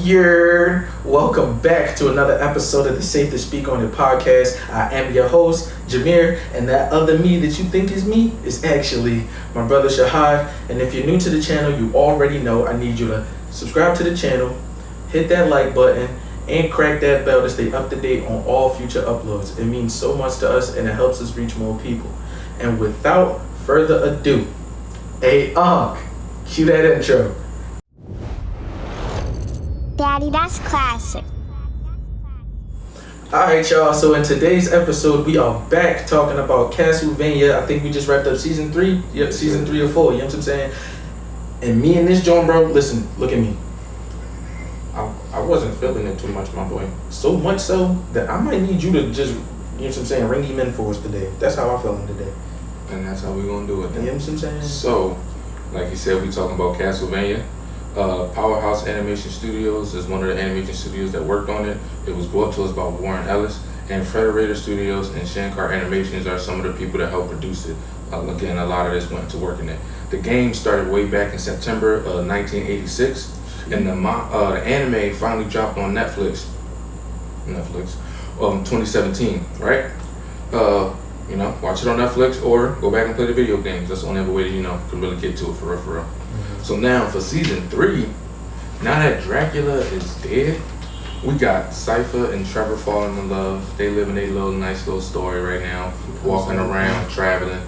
Welcome back to another episode of the Safe to Speak on It podcast. I am your host, Jameer, and that other me that you think is me is actually my brother Shahad. And if you're new to the channel, you already know I need you to subscribe to the channel, hit that like button, and crack that bell to stay up to date on all future uploads. It means so much to us and it helps us reach more people. And without further ado, cue that intro. Daddy, that's classic. Alright, y'all, so in today's episode, we are back talking about Castlevania. I think we just wrapped up season 3. Yep, season 3 or 4, you know what I'm saying? And me and this John, bro, listen, look at me. I wasn't feeling it too much, my boy. So much so that I might need you to just, you know what I'm saying, ring him in for us today. That's how I'm feeling today. And that's how we're going to do it then. You know what I'm saying? So, like you said, we talking about Castlevania. Powerhouse Animation Studios is one of the animation studios that worked on it. It was brought to us by Warren Ellis, and Federator Studios and Shankar Animations are some of the people that helped produce it. Again, a lot of this went to working it. The game started way back in September of 1986, and the anime finally dropped on Netflix 2017, right? Watch it on Netflix or go back and play the video games. That's the only other way that you can really get to it for real. Mm-hmm. So now for season 3, now that Dracula is dead, we got Cypher and Trevor falling in love. They living a nice little story right now, walking around, traveling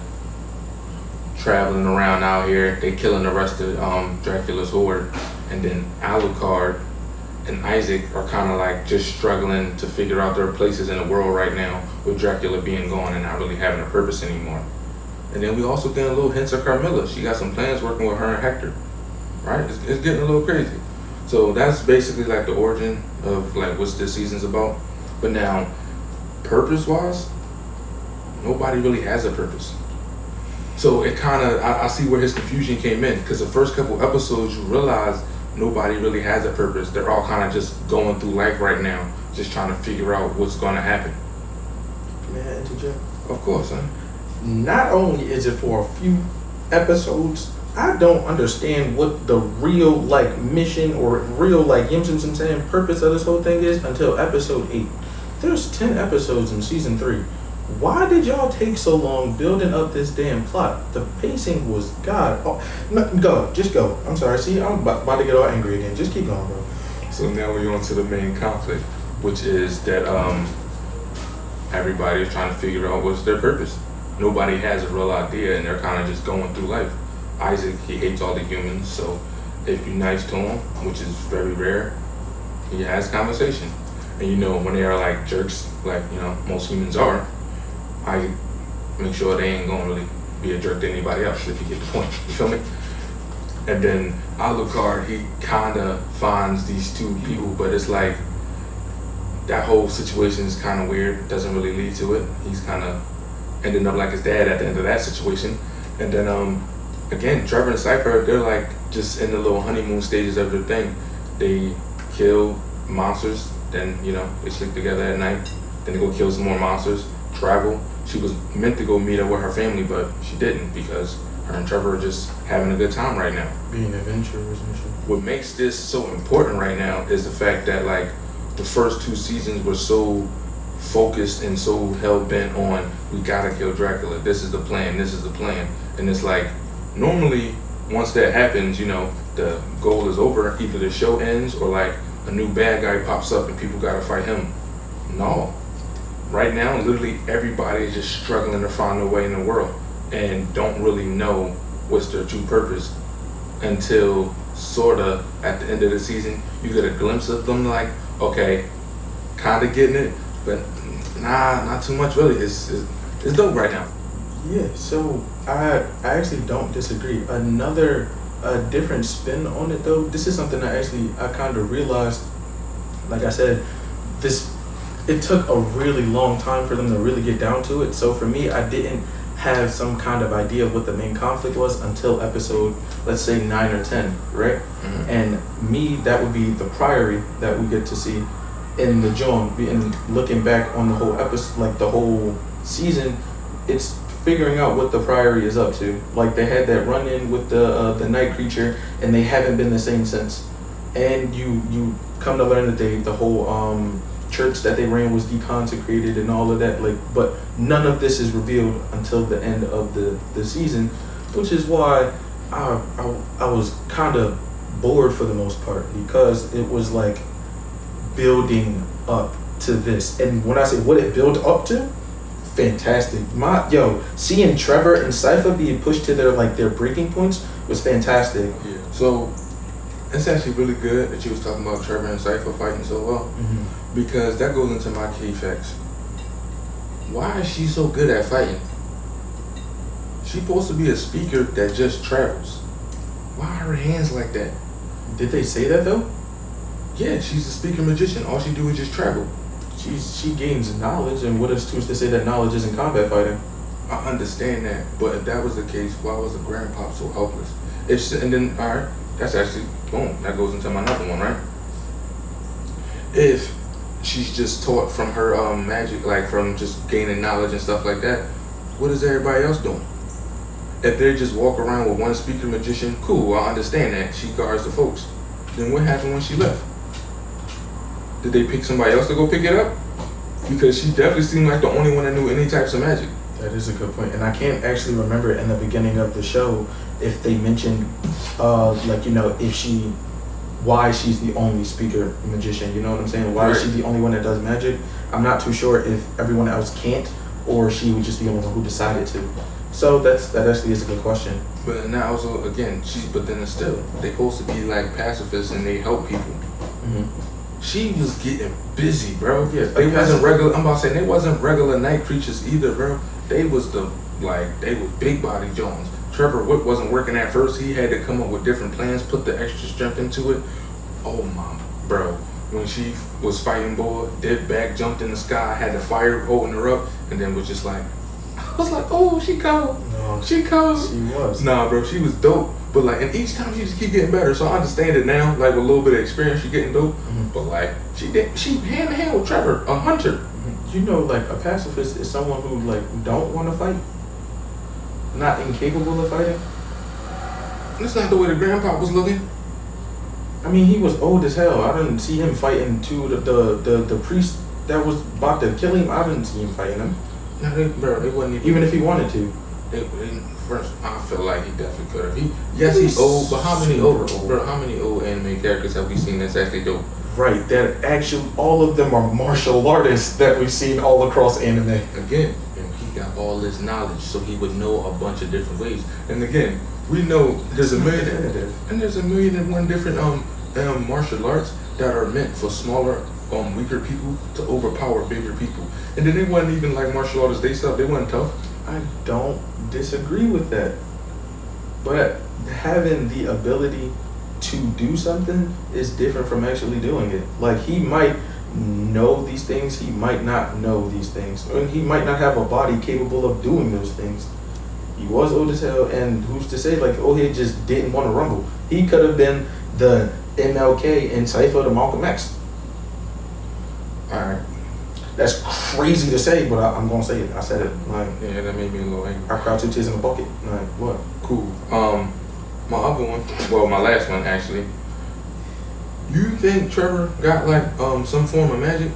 around out here. They killing the rest of Dracula's horde, and then Alucard and Isaac are kind of like just struggling to figure out their places in the world right now, with Dracula being gone and not really having a purpose anymore. And then we also get a little hints of Carmilla. She got some plans working with her and Hector, right? It's getting a little crazy. So that's basically like the origin of like what this season's about. But now, purpose-wise, nobody really has a purpose. So it kind of, I see where his confusion came in, because the first couple episodes you realize nobody really has a purpose. They're all kind of just going through life right now, just trying to figure out what's going to happen. May I interject? Of course, son. Not only is it for a few episodes, I don't understand what the real mission or real purpose of this whole thing is until episode 8. There's 10 episodes in season 3. Why did y'all take so long building up this damn plot? The pacing was God. Oh, no, just go. I'm sorry. See, I'm about to get all angry again. Just keep going, bro. So now we're on to the main conflict, which is that everybody is trying to figure out what's their purpose. Nobody has a real idea, and they're kind of just going through life. Isaac, he hates all the humans, so if you're nice to him, which is very rare, he has conversation. And when they are like jerks, like most humans are, I make sure they ain't gonna really be a jerk to anybody else, if you get the point. You feel me? And then Alucard, he kinda finds these two people, but it's like that whole situation is kinda weird, doesn't really lead to it. He's kinda ending up like his dad at the end of that situation. And then again, Trevor and Cypher, they're like just in the little honeymoon stages of their thing. They kill monsters, then they sleep together at night, then they go kill some more monsters, travel. She was meant to go meet up with her family, but she didn't, because her and Trevor are just having a good time right now. Being adventurers and shit. What makes this so important right now is the fact that the first 2 seasons were so focused and so hell-bent on, we gotta kill Dracula, this is the plan. And it's like, normally, once that happens, the goal is over. Either the show ends or a new bad guy pops up and people gotta fight him. No. Right now, literally everybody is just struggling to find their way in the world and don't really know what's their true purpose until sorta at the end of the season, you get a glimpse of them okay, kinda getting it, but not too much really. It's dope right now. Yeah, so I actually don't disagree. A different spin on it though, this is something I kind of realized, like I said, it took a really long time for them to really get down to it. So for me, I didn't have some kind of idea of what the main conflict was until episode, let's say 9 or 10, right? Mm-hmm. And me, that would be the priory that we get to see in the John. And looking back on the whole episode, the whole season, it's figuring out what the Priory is up to. Like, they had that run-in with the night creature, and they haven't been the same since. And you come to learn that the whole church that they ran was deconsecrated and all of that. Like, but none of this is revealed until the end of the season, which is why I was kind of bored for the most part, because it was like building up to this. And when I say what it built up to, fantastic. Seeing Trevor and Cypher being pushed to their breaking points was fantastic. Yeah. So it's actually really good that you was talking about Trevor and Cypher fighting so well, because that goes into my key facts. Why is she so good at fighting? She's supposed to be a speaker that just travels. Why are her hands like that? Did they say that though? Yeah, she's a speaker magician. All she do is just travel. She gains knowledge, and what is who's to say that knowledge isn't combat fighting? I understand that, but if that was the case, why was the grandpa so helpless? And then, all right, that's actually, boom, that goes into my another one, right? If she's just taught from her magic, like from just gaining knowledge and stuff like that, what is everybody else doing? If they just walk around with one speaker magician, cool, I understand that. She guards the folks. Then what happened when she left? Did they pick somebody else to go pick it up? Because she definitely seemed like the only one that knew any types of magic. That is a good point. And I can't actually remember in the beginning of the show if they mentioned, why she's the only speaker magician. You know what I'm saying? Why is she the only one that does magic? I'm not too sure if everyone else can't, or she was just the only one who decided to. So that actually is a good question. But now also, again, but then it's still, they supposed to be like pacifists and they help people. She was getting busy, bro. Yeah, they wasn't regular. I'm about to say they wasn't regular night creatures either, bro. They was they was big body Jones. Trevor Whip wasn't working at first. He had to come up with different plans, put the extra strength into it. Oh my, bro. When she was fighting boy, dead back jumped in the sky, had the fire holding her up, and then was just like, I was like, oh, she cold. No, she cold. She was. Nah, bro, she was dope. But like, and each time she just keep getting better. So I understand it now. Like with a little bit of experience, she getting dope. But like, she hand to hand with Trevor, a hunter. You know, like a pacifist is someone who like don't want to fight, not incapable of fighting. That's not the way the grandpa was looking. I mean, he was old as hell. I didn't see him fighting the priest that was about to kill him. I didn't see him fighting him. No, they wasn't even if he wanted to. First, I feel like he definitely could have. Yes, he's old, but how many old anime characters have we seen that's actually dope? Right, that actually all of them are martial artists that we've seen all across anime. Again, and he got all this knowledge, so he would know a bunch of different ways. And again, we know there's a million and one different martial arts that are meant for smaller, weaker people to overpower bigger people. And then they wasn't even like martial artists themselves. They wasn't tough. I don't disagree with that, but having the ability to do something is different from actually doing it. Like, he might know these things, he might not know these things, and he might not have a body capable of doing those things. He was old as hell, and who's to say, like, he just didn't want to rumble. He could have been the MLK and Cypher to Malcolm X. Alright. That's crazy to say, but I'm gonna say it. I said it. Like, yeah, that made me a little angry. I cried 2 tears in a bucket. Like, what? Cool. My other one, well, my last one actually. You think Trevor got like some form of magic?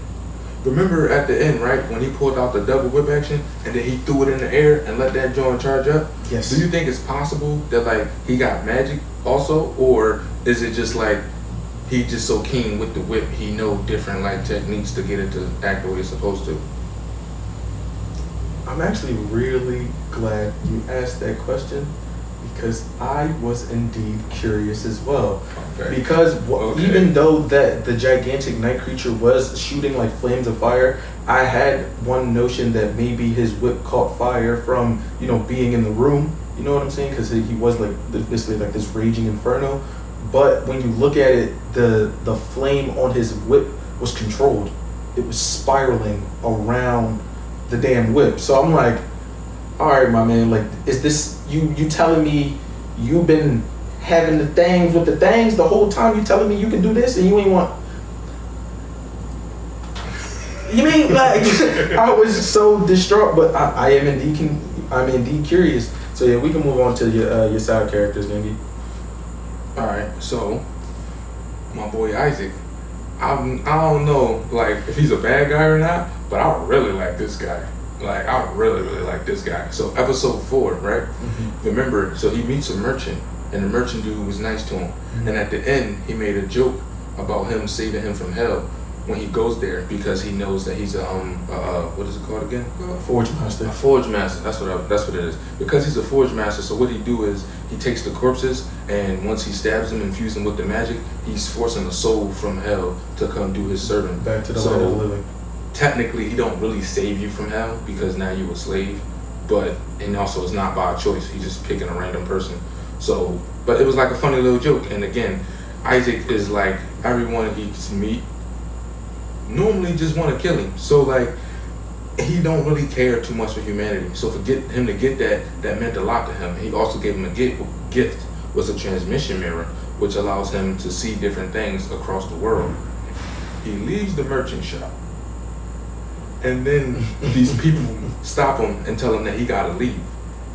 Remember at the end, right, when he pulled out the double whip action and then he threw it in the air and let that joint charge up? Yes. Do you think it's possible that like he got magic also, or is it just like he just so keen with the whip he know different like techniques to get it to act the way it's supposed to? I'm actually really glad you asked that question, because I was indeed curious as well. Okay. Because even though that the gigantic night creature was shooting like flames of fire, I had one notion that maybe his whip caught fire from, being in the room. You know what I'm saying? Because he was like basically like this raging inferno. But when you look at it, the flame on his whip was controlled. It was spiraling around the damn whip. So I'm like, all right, my man, like, is this you telling me you've been having the things with the things the whole time? You telling me you can do this and you ain't want? You mean, like, I was so distraught, but I'm indeed curious. So yeah, we can move on to your side characters, Gengi. All right, so my boy Isaac, I don't know, like, if he's a bad guy or not, but I really like this guy. Like, I really like this guy. So episode 4, right? Mm-hmm. Remember, so he meets a merchant, and the merchant dude was nice to him. Mm-hmm. And at the end, he made a joke about him saving him from hell when he goes there, because he knows that he's a what is it called again? Forge master. A forge master. That's what it is. Because he's a forge master, so what he do is he takes the corpses, and once he stabs them and infuses them with the magic, he's forcing a soul from hell to come do his serving. Back to the land of the living. Technically, he don't really save you from hell because now you a slave, and also it's not by choice. He's just picking a random person. So, but it was like a funny little joke. And again, Isaac is like, everyone he meet normally just want to kill him. So like, he don't really care too much for humanity. So for him to get that meant a lot to him. He also gave him a gift was a transmission mirror, which allows him to see different things across the world. He leaves the merchant shop, and then these people stop him and tell him that he gotta leave.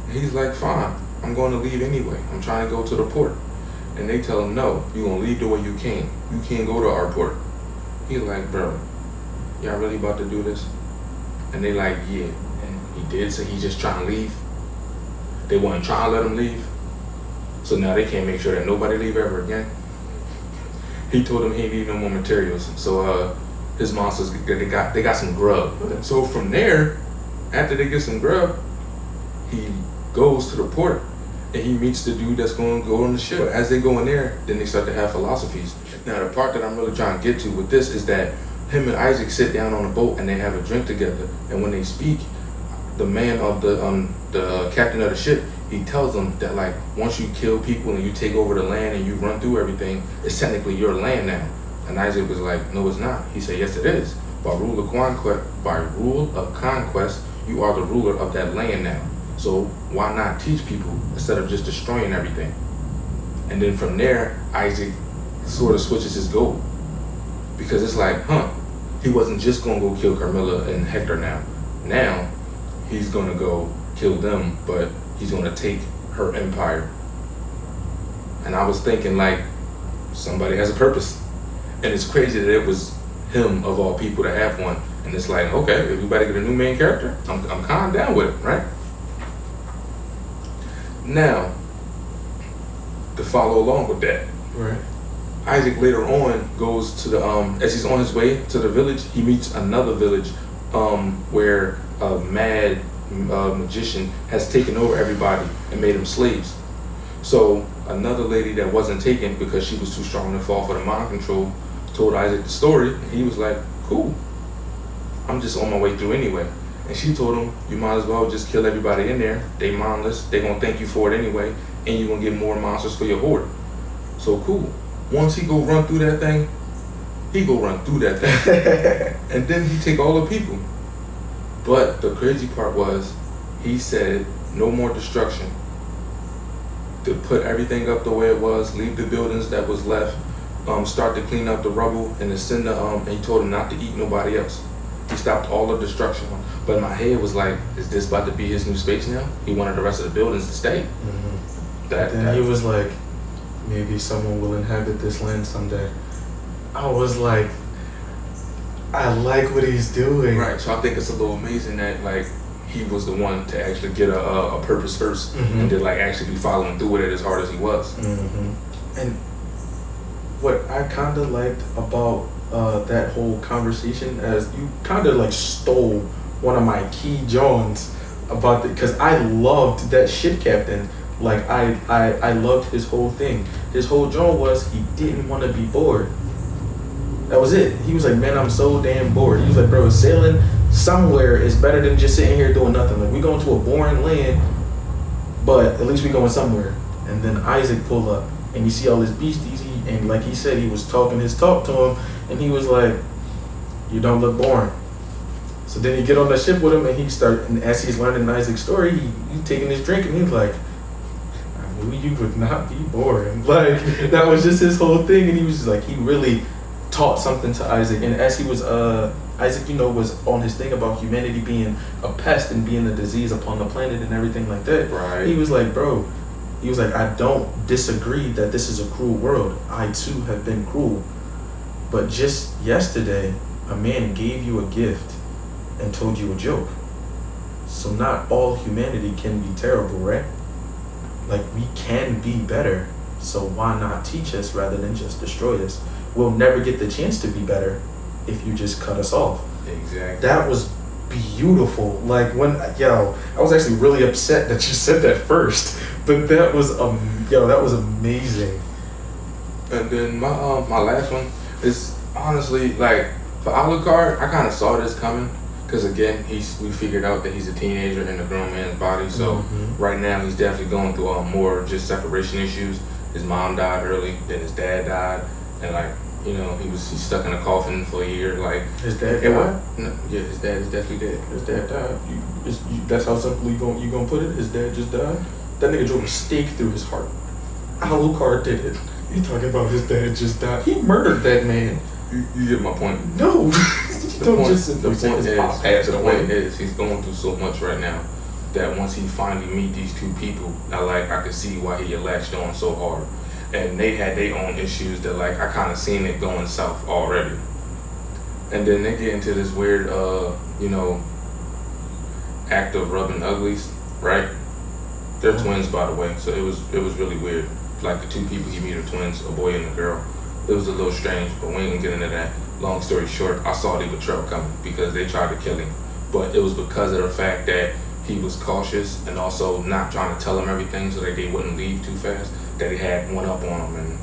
And he's like, fine, I'm going to leave anyway. I'm trying to go to the port. And they tell him, no, you're gonna leave the way you came. You can't go to our port. He's like, bro, y'all really about to do this? And they like, yeah. And he did, so he just trying to leave. They wasn't trying to let him leave. So now they can't make sure that nobody leave ever again. He told them he didn't need no more materials. So his monsters, they got some grub. So from there, after they get some grub, he goes to the port and he meets the dude that's going to go on the ship. As they go in there, then they start to have philosophies. Now the part that I'm really trying to get to with this is that him and Isaac sit down on a boat and they have a drink together. And when they speak, the man of the captain of the ship, he tells them that like once you kill people and you take over the land and you run through everything, it's technically your land now. And Isaac was like, no, it's not. He said, yes, it is. By rule of conquest, you are the ruler of that land now. So why not teach people instead of just destroying everything? And then from there, Isaac sort of switches his goal, because it's like, he wasn't just gonna go kill Carmilla and Hector now. Now he's gonna go kill them, but he's gonna take her empire. And I was thinking like, somebody has a purpose. And it's crazy that it was him of all people to have one. And it's like, okay, everybody get a new main character, I'm kind of down with it, right? Now, to follow along with that, right? Isaac later on goes to the as he's on his way to the village, he meets another village where a mad magician has taken over everybody and made them slaves. So another lady that wasn't taken because she was too strong to fall for the mind control told Isaac the story, and he was like, cool, I'm just on my way through anyway. And she told him, you might as well just kill everybody in there. They mindless, they gonna thank you for it anyway, and you're gonna get more monsters for your horde. So cool. Once he go run through that thing, and then he take all the people. But the crazy part was, he said no more destruction. To put everything up the way it was, leave the buildings that was left, start to clean up the rubble, and to send and he told him not to eat nobody else. He stopped all the destruction. But my head was like, is this about to be his new space now? He wanted the rest of the buildings to stay. Mm-hmm. Then he was like, maybe someone will inhabit this land someday. I was like, I like what he's doing. Right, so I think it's a little amazing that like he was the one to actually get a purpose first, mm-hmm. and to like actually be following through with it as hard as he was. Mm-hmm. And what I kind of liked about that whole conversation, as you kind of like stole one of my key Johns about it, because I loved that ship captain. Like I loved his whole thing. His whole John was he didn't want to be bored. That was it. He was like, man, I'm so damn bored. He was like, bro, sailing somewhere is better than just sitting here doing nothing. Like, we going to a boring land, but at least we going somewhere. And then Isaac pull up, and you see all his beasties. And like he said, he was talking his talk to him, and he was like, you don't look boring. So then he get on the ship with him, and as he's learning Isaac's story, he taking his drink, and he's like, I knew you would not be boring. Like, that was just his whole thing, and he was just like, he really taught something to Isaac. And as he was, Isaac, was on his thing about humanity being a pest and being a disease upon the planet and everything like that. Right. He was like, bro, I don't disagree that this is a cruel world. I too have been cruel. But just yesterday, a man gave you a gift and told you a joke. So not all humanity can be terrible, right? Like, we can be better. So why not teach us rather than just destroy us? We'll never get the chance to be better if you just cut us off. Exactly. That was beautiful. Like, I was actually really upset that you said that first. But that was that was amazing. And then my last one is honestly, like, for Alucard, I kind of saw this coming. Because again, we figured out that he's a teenager in a grown man's body. So right now he's definitely going through more just separation issues. His mom died early, then his dad died, and like, you know, he's stuck in a coffin for a year. Like, his dad died? Yeah, his dad is definitely dead. His dad died. That's how simply you gonna put it? His dad just died? That nigga drove a stake through his heart. Alucard did it. You talking about his dad just died? He murdered that man. You get my point. No. The point is he's going through so much right now that once he finally meet these two people, I could see why he latched on so hard. And they had their own issues that like I kind of seen it going south already. And then they get into this weird act of rubbing uglies, right? They're twins, by the way, so it was really weird. Like, the two people he meet are twins, a boy and a girl. It was a little strange, but we ain't gonna get into that. Long story short, I saw the betrayal coming because they tried to kill him. But it was because of the fact that he was cautious and also not trying to tell them everything so that they wouldn't leave too fast, that he had one up on them, and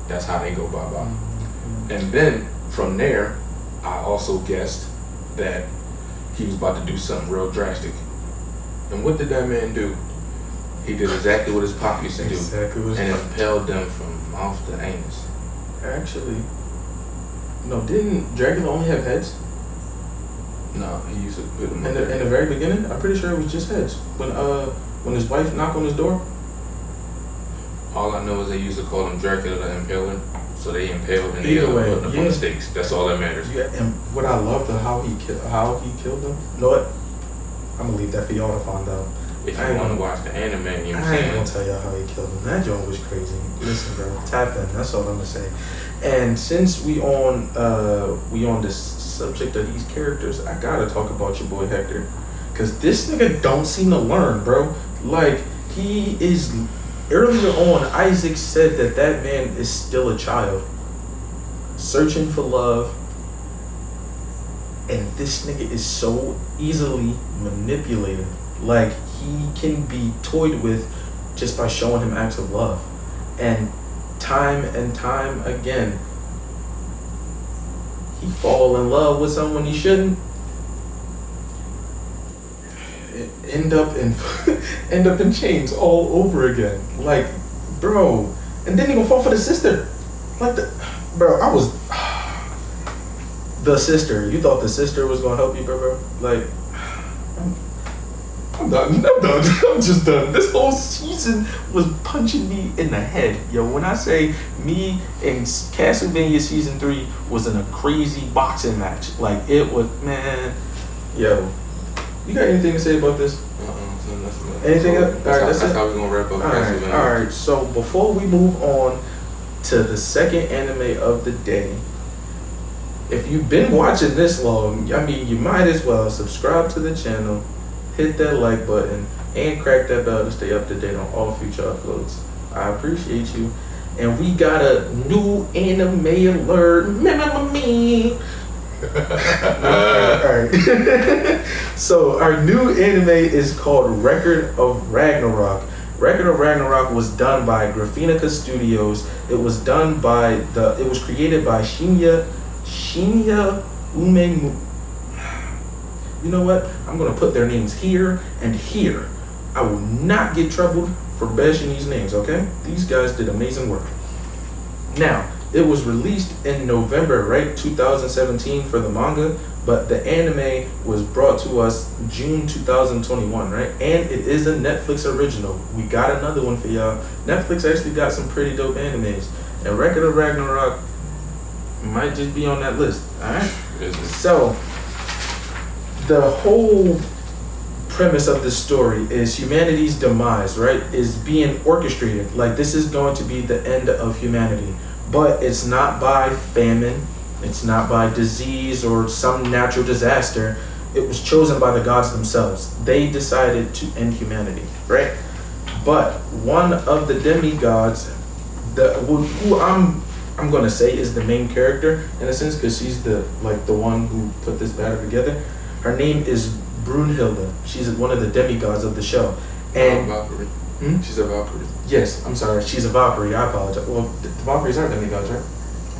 that's how they go bye-bye. And then, from there, I also guessed that he was about to do something real drastic. And what did that man do? He did exactly what his pop used to do, and impaled them from mouth to anus. Actually, no, didn't Dracula only have heads? No, he used to put them in the very beginning. I'm pretty sure it was just heads. When his wife knocked on his door. All I know is they used to call him Dracula the Impaler, so they impaled and Either way, put him on the stakes. That's all that matters. Yeah, and what I loved how he killed them. You know what? I'm gonna leave that for y'all to find out. If you want to watch the anime, you know what I'm saying? I ain't gonna tell y'all how he killed him. That joint was crazy. Listen, bro, tap in. That's all I'm gonna say. And since we on this subject of these characters, I gotta talk about your boy Hector, cause this nigga don't seem to learn, bro. Like, he is. Earlier on, Isaac said that man is still a child, searching for love, and this nigga is so easily manipulated. Like, he can be toyed with just by showing him acts of love. And time again, he fall in love with someone he shouldn't. End up in chains all over again. Like, bro. And then he gonna fall for the sister. Like, the sister. You thought the sister was gonna help you, bro? Like, I'm done. I'm just done. This whole season was punching me in the head. Yo, when I say me in Castlevania Season 3 was in a crazy boxing match. Like, it was, man. Yo, you got anything to say about this? Anything else? That's how we're going to wrap up Castlevania. Alright, so before we move on to the second anime of the day, if you've been watching this long, I mean, you might as well subscribe to the channel, hit that like button, and crack that bell to stay up to date on all future uploads. I appreciate you. And we got a new anime alert. Remember me. Alright. So our new anime is called Record of Ragnarok. Record of Ragnarok was done by Graphinica Studios. It was created by Shinya Ume. You know what? I'm gonna put their names here and here. I will not get troubled for bashing these names, okay? These guys did amazing work. Now, it was released in November, right? 2017 for the manga, but the anime was brought to us June 2021, right? And it is a Netflix original. We got another one for y'all. Netflix actually got some pretty dope animes, and Record of Ragnarok might just be on that list, alright? So, the whole premise of the story is humanity's demise, right? Is being orchestrated. Like, this is going to be the end of humanity. But it's not by famine. It's not by disease or some natural disaster. It was chosen by the gods themselves. They decided to end humanity, right? But one of the demigods, who I'm gonna say is the main character in a sense, because she's the one who put this battle together. Her name is Brunhilde. She's one of the demigods of the show. And Valkyrie. She's a Valkyrie. Yes, I'm sorry. She's a Valkyrie. I apologize. Well, the Valkyries aren't demigods, right?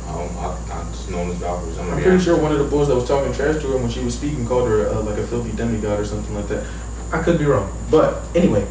I'm just known as Valkyries. I'm pretty sure one of the boys that was talking trash to her when she was speaking called her like a filthy demigod or something like that. I could be wrong, but anyway,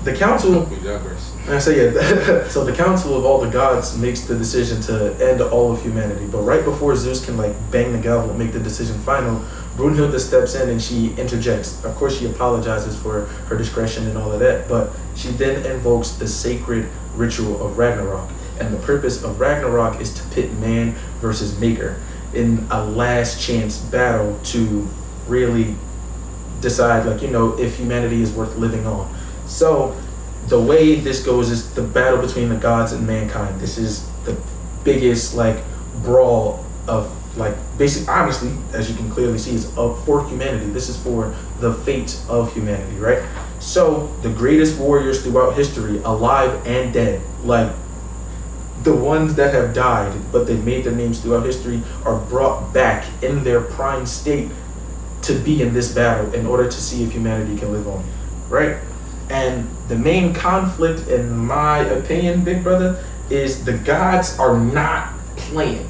the council. We digress. I say yeah. So the council of all the gods makes the decision to end all of humanity. But right before Zeus can bang the gavel and make the decision final, Brunhilde steps in and she interjects. Of course, she apologizes for her discretion and all of that, but she then invokes the sacred ritual of Ragnarok. And the purpose of Ragnarok is to pit man versus maker in a last chance battle to really decide, if humanity is worth living on. So the way this goes is the battle between the gods and mankind. This is the biggest brawl of basic, honestly, as you can clearly see, is for humanity. This is for the fate of humanity, right? So the greatest warriors throughout history, alive and dead, the ones that have died but they made their names throughout history, are brought back in their prime state to be in this battle in order to see if humanity can live on, right? And the main conflict, in my opinion, big brother, is the gods are not playing,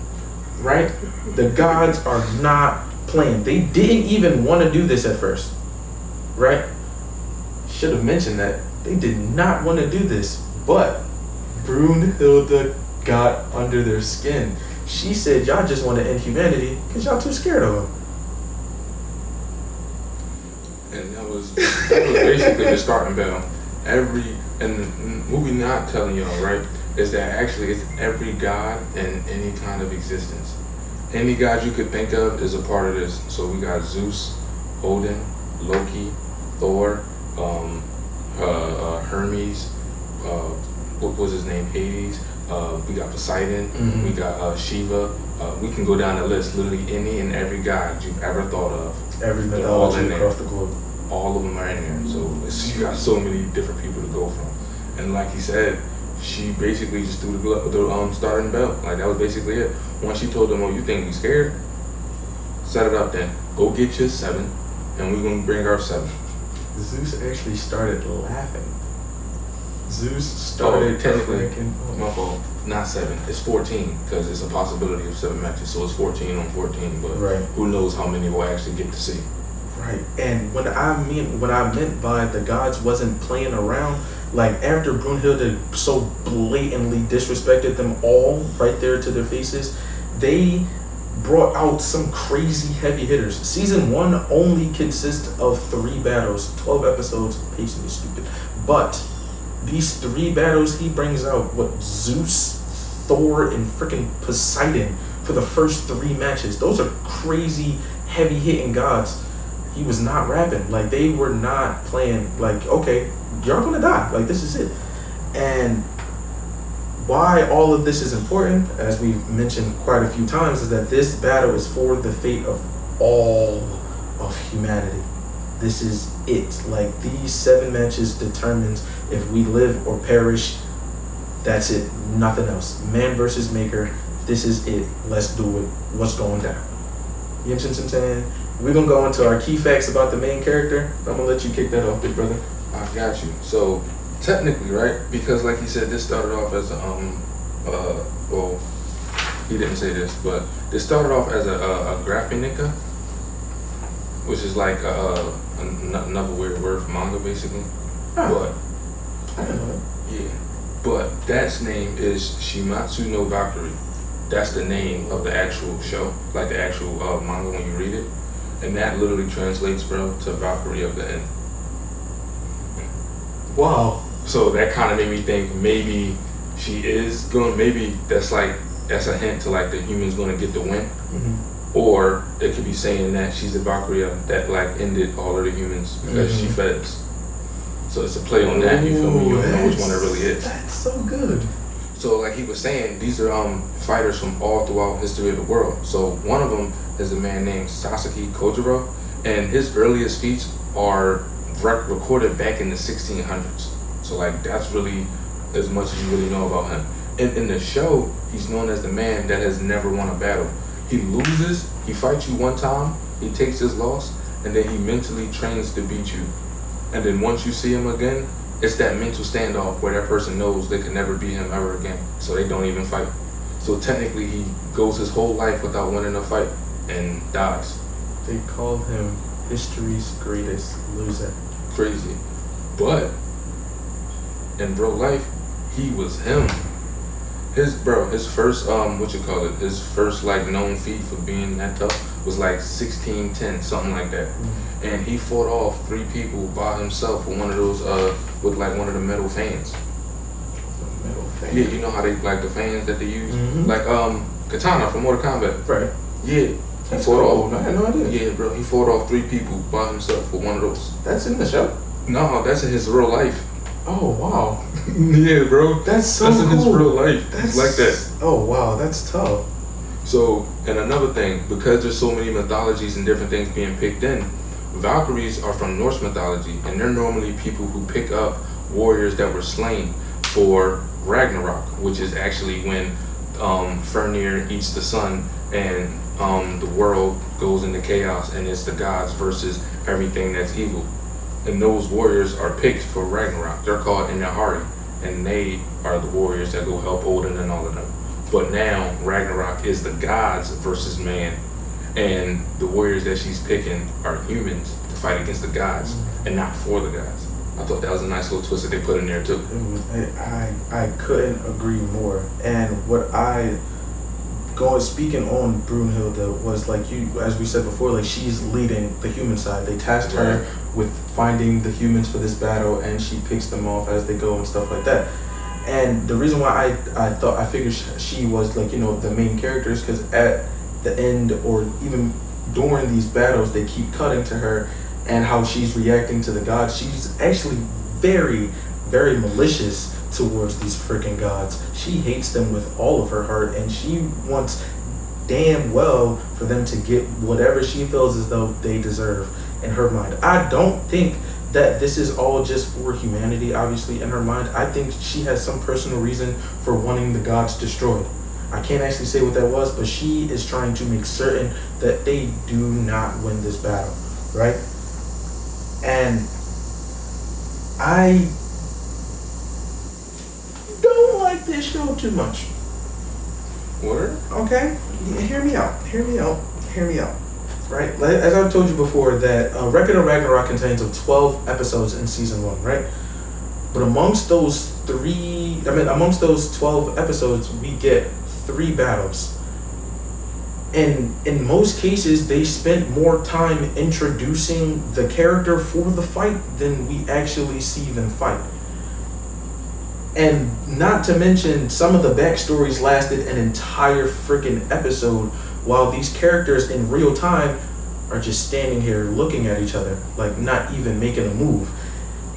right? The gods are not playing. They didn't even want to do this at first, right? Should have mentioned that. They did not want to do this, but Brunhilde got under their skin. She said, y'all just want to end humanity because y'all too scared of them. And that was basically the starting bell. And what we're not telling y'all, right, is that actually it's every god in any kind of existence. Any god you could think of is a part of this. So we got Zeus, Odin, Loki, Thor, Hermes, what was his name, Hades. We got Poseidon. We got Shiva. We can go down the list. Literally any and every god you've ever thought of. Every mythology across the globe. All of them are in there. So you got so many different people to go from. And like he said, she basically just threw the starting bell. That was basically it. Once she told them, "Oh, you think we scared? Set it up then. Go get your 7, and we're gonna bring our 7." Zeus actually started laughing. Zeus started technically. My fault. Not 7. It's 14 because it's a possibility of 7 matches. So it's 14 on 14. But who knows how many we'll actually get to see. Right. And what I meant by the gods wasn't playing around, after Brunhilde so blatantly disrespected them all right there to their faces, they brought out some crazy heavy hitters. Season 1 only consists of 3 battles, 12 episodes. Pacing is stupid. But these 3 battles, he brings out Zeus, Thor, and freaking Poseidon for the first 3 matches. Those are crazy heavy hitting gods. He was not rapping. They were not playing okay, y'all gonna die. This is it. And why all of this is important, as we've mentioned quite a few times, is that this battle is for the fate of all of humanity. This is it. These 7 matches determines if we live or perish. That's it. Nothing else. Man versus maker. This is it. Let's do it. What's going down? You know what I'm saying? We're going to go into our key facts about the main character. I'm going to let you kick that off, big brother. I got you. So, technically, right, because like he said, this started off as well, he didn't say this, but this started off as a graphinica, which is another weird word for manga, basically. Oh. But, I didn't know that. yeah, but that's name is Shimatsu no Valkyrie. That's the name of the actual show, the actual manga when you read it. And that literally translates, bro, to Valkyrie of the End. Wow. So that kind of made me think maybe she is maybe that's a hint to the humans gonna get the win. Or it could be saying that she's a Valkyrie that ended all of the humans because she fed us. So it's a play on that, you feel me? You don't know which one it really is. That's so good. So like he was saying, these are fighters from all throughout history of the world. So one of them is a man named Sasuke Kojiro, and his earliest feats are recorded back in the 1600s. So like that's really as much as you really know about him. In the show, he's known as the man that has never won a battle. He loses, he fights you one time, he takes his loss, and then he mentally trains to beat you. And then once you see him again, it's that mental standoff where that person knows they can never beat him ever again. So they don't even fight. So technically he goes his whole life without winning a fight and dies. They call him history's greatest loser. Crazy. But in real life, he was him. His first his first like known feat for being that tough was like 1610, something like that. Mm-hmm. And he fought off 3 people by himself with one of those with like one of the metal fans. Metal fan. Yeah, you know how they like the fans that they use? Mm-hmm. Like Katana from Mortal Kombat. Right. Yeah. That's cool. I had no idea. Yeah, bro. He fought off 3 people by himself with one of those. That's in the show? No, that's in his real life. Oh wow. Yeah, bro. That's in cool. his real life. That's like that. Oh wow, that's tough. So, and another thing, because there's so many mythologies and different things being picked in, Valkyries are from Norse mythology, and they're normally people who pick up warriors that were slain for Ragnarok, which is actually when Fenrir eats the sun and the world goes into chaos, and it's the gods versus everything that's evil. And those warriors are picked for Ragnarok. They're called inhabit, and they are the warriors that go help Odin and all of them. But now Ragnarok is the gods versus man, and the warriors that she's picking are humans to fight against the gods and not for the gods. I thought that was a nice little twist that they put in there too. I couldn't agree more. And what speaking on Brunhilde was like as we said before, like she's leading the human side. They tasked her with finding the humans for this battle, and she picks them off as they go and stuff like that. And the reason why I figured she was like, the main character is because at the end or even during these battles, they keep cutting to her and how she's reacting to the gods. She's actually very, very malicious towards these freaking gods. She hates them with all of her heart, and she wants damn well for them to get whatever she feels as though they deserve in her mind. I don't think that this is all just for humanity, obviously, in her mind. I think she has some personal reason for wanting the gods destroyed. I can't actually say what that was, but she is trying to make certain that they do not win this battle, right? And I don't like this show too much. Word? Okay? Hear me out. Right? As I've told you before, that Record of Ragnarok contains of 12 episodes in season 1, right? But amongst those 12 episodes, we get 3 battles. And in most cases, they spent more time introducing the character for the fight than we actually see them fight. And not to mention, some of the backstories lasted an entire freaking episode, while these characters in real time are just standing here looking at each other, like not even making a move.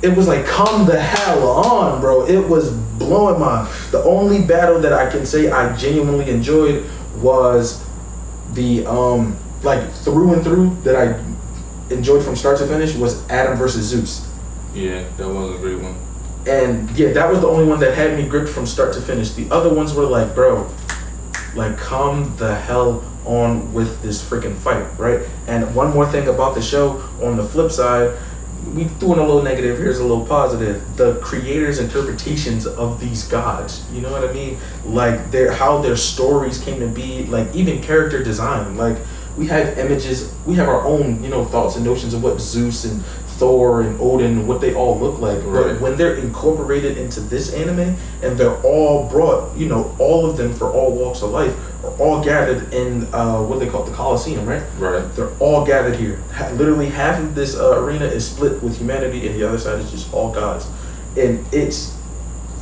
It was like, come the hell on, bro. It was blowing my... The only battle that I can say I genuinely enjoyed was the, like through and through that I enjoyed from start to finish was Adam versus Zeus. Yeah, that was a great one. And yeah, that was the only one that had me gripped from start to finish. The other ones were like, bro, like come the hell on with this freaking fight, right? And one more thing about the show, on the flip side, we threw in a little negative, here's a little positive. The creators' interpretations of these gods, you know what I mean? Like how their stories came to be, like even character design. Like we have images, we have our own, thoughts and notions of what Zeus and Thor and Odin, what they all look like. Right. But when they're incorporated into this anime and they're all brought, all of them for all walks of life are all gathered in what they call the Colosseum, right? Right. They're all gathered here. Literally half of this arena is split with humanity, and the other side is just all gods. And it's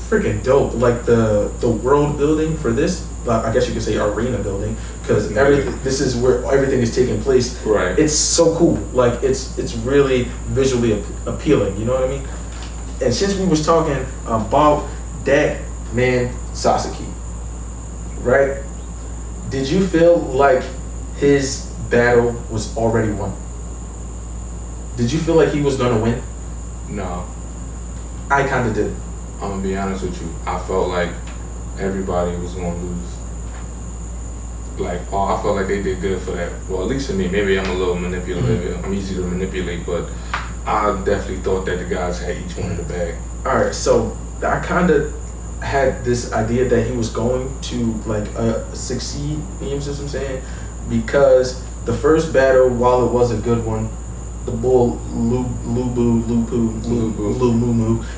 freaking dope. Like the world building for this, I guess you could say arena building, because this is where everything is taking place. Right. It's so cool. Like it's really visually appealing. You know what I mean? And since we was talking about that man Sasaki, right? Did you feel like his battle was already won? Did you feel like he was gonna win? No. I kind of did. I'm gonna be honest with you. I felt like everybody was gonna lose. Like, I felt like they did good for that. Well, at least for me. Maybe I'm a little manipulative. I'm easy to manipulate, but I definitely thought that the guys had each one in the bag. All right, so I kind of had this idea that he was going to like succeed. You know what I'm saying? Because the first battle, while it was a good one, the bull Lumu,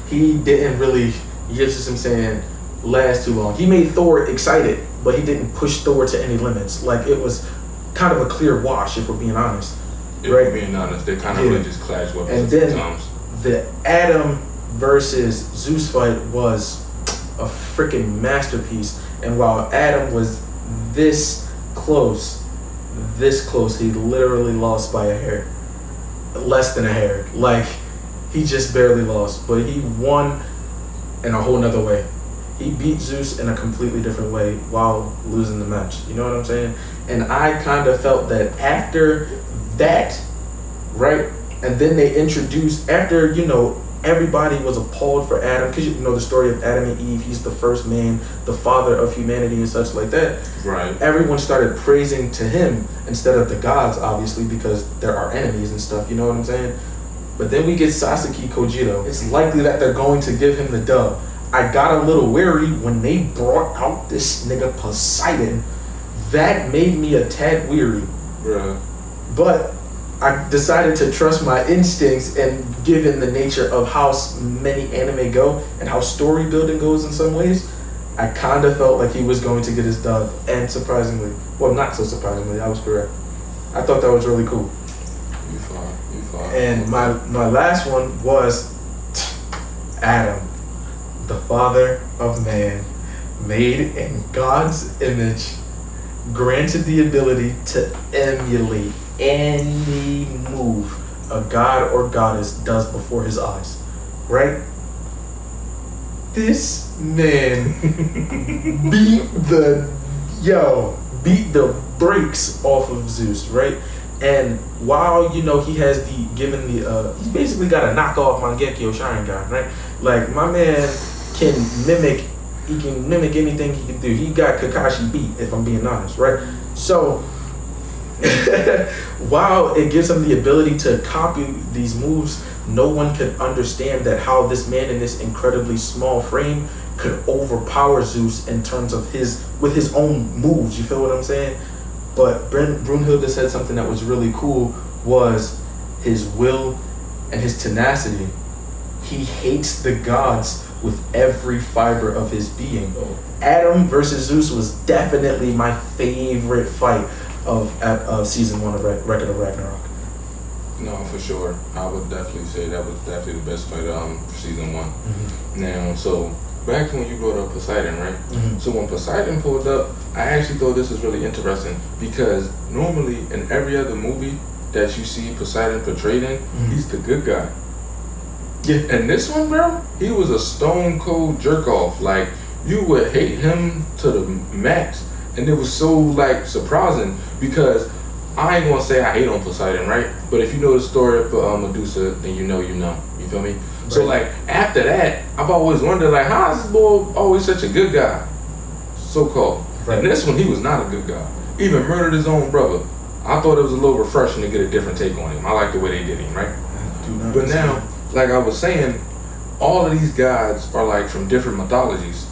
he didn't really, you know what I'm saying, last too long. He made Thor excited, but he didn't push Thor to any limits. Like, it was kind of a clear wash, if we're being honest. If we're being honest, they kind of really just clash weapons and a few then times. The Adam versus Zeus fight was a freaking masterpiece. And while Adam was this close, he literally lost by a hair. Less than a hair. Like, he just barely lost. But he won in a whole nother way. He beat Zeus in a completely different way while losing the match. You know what I'm saying? And I kind of felt that after that, right? And then they introduced, after, you know, everybody was appalled for Adam, because you know the story of Adam and Eve. He's the first man, the father of humanity and such like that. Right. Everyone started praising to him instead of the gods, obviously, because there are enemies and stuff. You know what I'm saying? But then we get Sasaki Kojiro. It's likely that they're going to give him the dub. I got a little wary when they brought out this nigga Poseidon. That made me a tad weary. Bruh. But I decided to trust my instincts, and given the nature of how many anime go and how story building goes in some ways, I kind of felt like he was going to get his dub. And surprisingly, well, not so surprisingly, I was correct. I thought that was really cool. You fine. And my last one was Adam, the father of man, made in God's image, granted the ability to emulate any move a god or goddess does before his eyes, right? This man beat the brakes off of Zeus, right? And while, you know, he has he basically got a knockoff Mangekyo Sharingan, right? Like, my man can mimic anything he can do. He got Kakashi beat, if I'm being honest, right? So while it gives him the ability to copy these moves, no one could understand that how this man in this incredibly small frame could overpower Zeus in terms of with his own moves. You feel what I'm saying? But Brunhilde said something that was really cool, was his will and his tenacity. He hates the gods with every fiber of his being. Adam versus Zeus was definitely my favorite fight of season 1 of Record of Ragnarok. No, for sure. I would definitely say that was definitely the best fight for season 1. Mm-hmm. Now, so back to when you brought up Poseidon, right? Mm-hmm. So when Poseidon pulled up, I actually thought this was really interesting, because normally in every other movie that you see Poseidon portrayed in, he's the good guy. Yeah. And this one, bro, he was a stone cold jerk off. Like, you would hate him to the max. And it was so, like, surprising, because I ain't gonna say I hate on Poseidon, right? But if you know the story of Medusa, then you know. You feel me? Right. So, like, after that, I've always wondered, like, how is this boy always such a good guy? So-called. Right. And this one, he was not a good guy. He even murdered his own brother. I thought it was a little refreshing to get a different take on him. I like the way they did him, right? But now, like I was saying, all of these gods are, like, from different mythologies,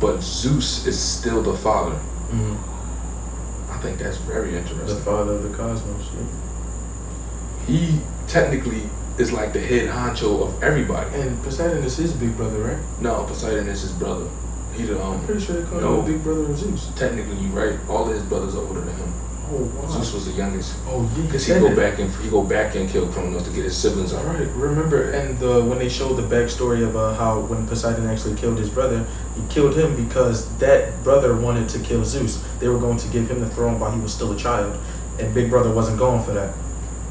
but Zeus is still the father. Mm-hmm. I think that's very interesting. The father of the cosmos. Yeah. He technically is like the head honcho of everybody. And Poseidon is his big brother, right? No, Poseidon is his brother. I'm pretty sure they call him the big brother of Zeus. Technically, you're right. All of his brothers are older than him. Oh, wow. Zeus was the youngest. Oh, yeah. Because he go back and kill criminals to get his siblings out. Right. Remember, and when they showed the backstory of how when Poseidon actually killed his brother, he killed him because that brother wanted to kill Zeus. They were going to give him the throne while he was still a child, and Big Brother wasn't going for that.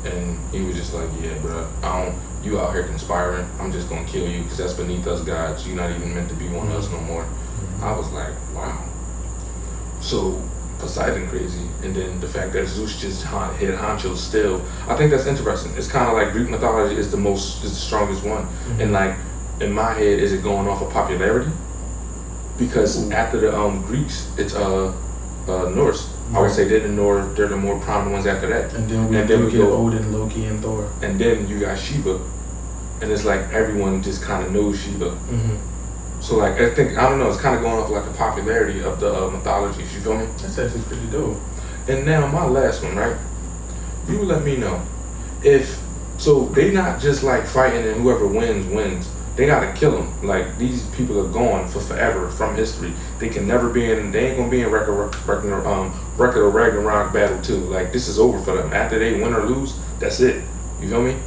And he was just like, yeah, bro, you out here conspiring. I'm just gonna kill you because that's beneath us gods. You're not even meant to be one of us no more. I was like, wow. So Poseidon crazy, and then the fact that Zeus just hit honcho still. I think that's interesting. It's kind of like Greek mythology is the strongest one, and like in my head, is it going off of popularity? Because after the Greeks, it's Norse. I would say they're the more prominent ones after that. And then we get Odin, Loki, and Thor. And then you got Shiva, and it's like everyone just kind of knows Shiva. So like I don't know, it's kind of going off like the popularity of the mythologies. You feel me? That's actually pretty dope. And now my last one, right? You let me know if so they not just like fighting and whoever wins. They gotta kill them. Like these people are gone for forever from history. They can never be in. They ain't gonna be in Record of Ragnarok battle 2. Like this is over for them. After they win or lose, that's it. You feel me?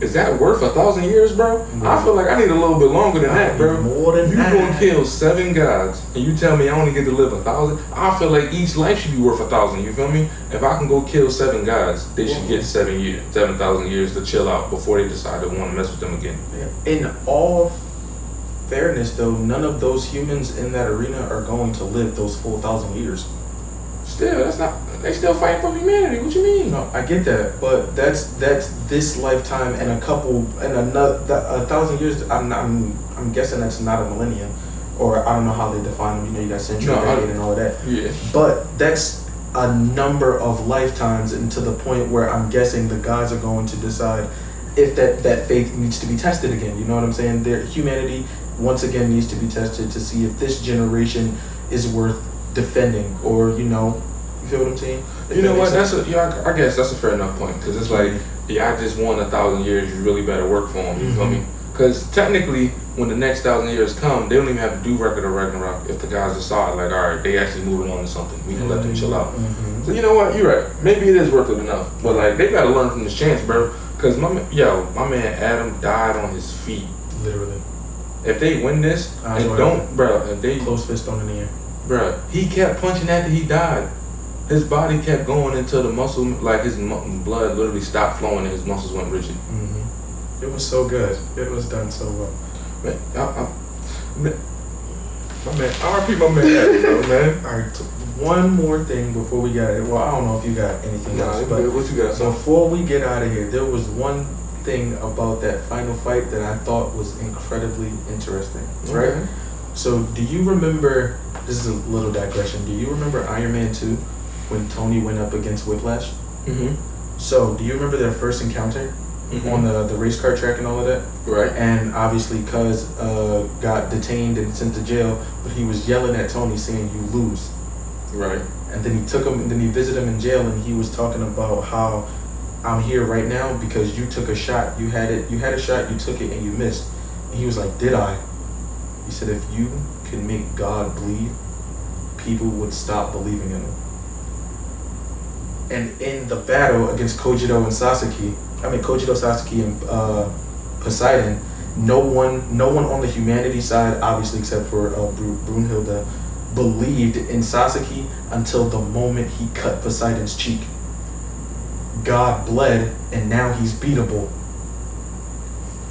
Is that worth 1,000 years, bro? I feel like I need a little bit longer than that, bro. More than that. You gonna kill 7 gods, and you tell me I only get to live 1,000? I feel like each life should be worth 1,000. You feel me? If I can go kill 7 gods, they should get 7,000 years to chill out before they decide to want to mess with them again. In all fairness, though, none of those humans in that arena are going to live those full 1,000 years. Still, that's not. They still fighting for humanity. What you mean? No, I get that, but that's this lifetime and another 1,000 years. I'm guessing that's not a millennium, or I don't know how they define them. You know, you got century, decade, and all of that. Yeah. But that's a number of lifetimes, and to the point where I'm guessing the gods are going to decide if that faith needs to be tested again. You know what I'm saying? Their humanity once again needs to be tested to see if this generation is worth defending, or you feel what I'm saying? You know what? I guess that's a fair enough point, because it's like, I just won 1,000 years. You really better work for them. You feel me? Because technically, when the next 1,000 years come, they don't even have to do Record of Ragnarok if the guys decide like, all right, they actually moving on to something. We can let them chill out. So you know what? You're right. Maybe it is worth it enough. But like, they gotta learn from this chance, bro. Because my man Adam died on his feet. Literally. If they win this, if they close fist on the air. Bruh, he kept punching after he died. His body kept going until the muscle, like his blood literally stopped flowing and his muscles went rigid. It was so good. It was done so well. Man, RP my man Adam, man. All right, one more thing before we get it. Well, I don't know if you got anything else, but what you got? Before we get out of here, there was one thing about that final fight that I thought was incredibly interesting. Right? Okay. So, do you remember? This is a little digression. Do you remember Iron Man 2 when Tony went up against Whiplash? So, do you remember their first encounter on the race car track and all of that? Right. And obviously, Cuz got detained and sent to jail, but he was yelling at Tony saying, "You lose." Right. And then he took him, and then he visited him in jail, and he was talking about how I'm here right now because you took a shot. You had a shot, you took it, and you missed. And he was like, "Did I?" He said, "If you could make God bleed, people would stop believing in him." And in the battle against Kojiro, Sasuke, and Poseidon, no one on the humanity side, obviously except for Brunhilde, believed in Sasuke until the moment he cut Poseidon's cheek. God bled, and now he's beatable.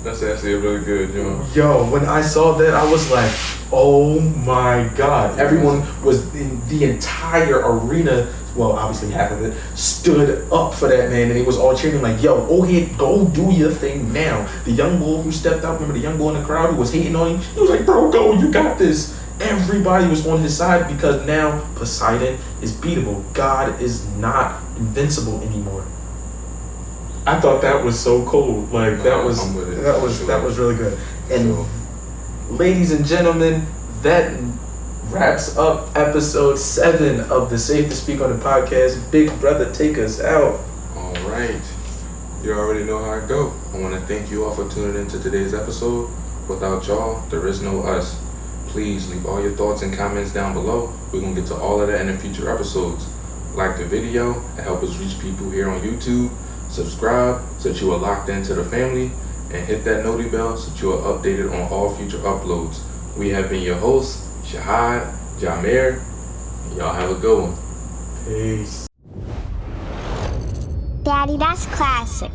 That's actually a really good, Yo, when I saw that, I was like, oh my God. Everyone was in the entire arena, well, obviously half of it, stood up for that man, and they was all cheering like, yo, go ahead, go do your thing now. The young bull who stepped out, remember the young bull in the crowd who was hating on him? He was like, bro, go, you got this. Everybody was on his side because now Poseidon is beatable. God is not invincible anymore. I thought that was so cool. Like that was really good. And ladies and gentlemen, that wraps up episode 7 of the Safe to Speak on the podcast. Big brother, take us out. All right. You already know how it go. I want to thank you all for tuning into today's episode. Without y'all, there is no us. Please leave all your thoughts and comments down below. We're going to get to all of that in the future episodes. Like the video and help us reach people here on YouTube. Subscribe so that you are locked into the family. And hit that noti bell so that you are updated on all future uploads. We have been your hosts, Shahad, Jameer. And y'all have a good one. Peace. Daddy, that's classic.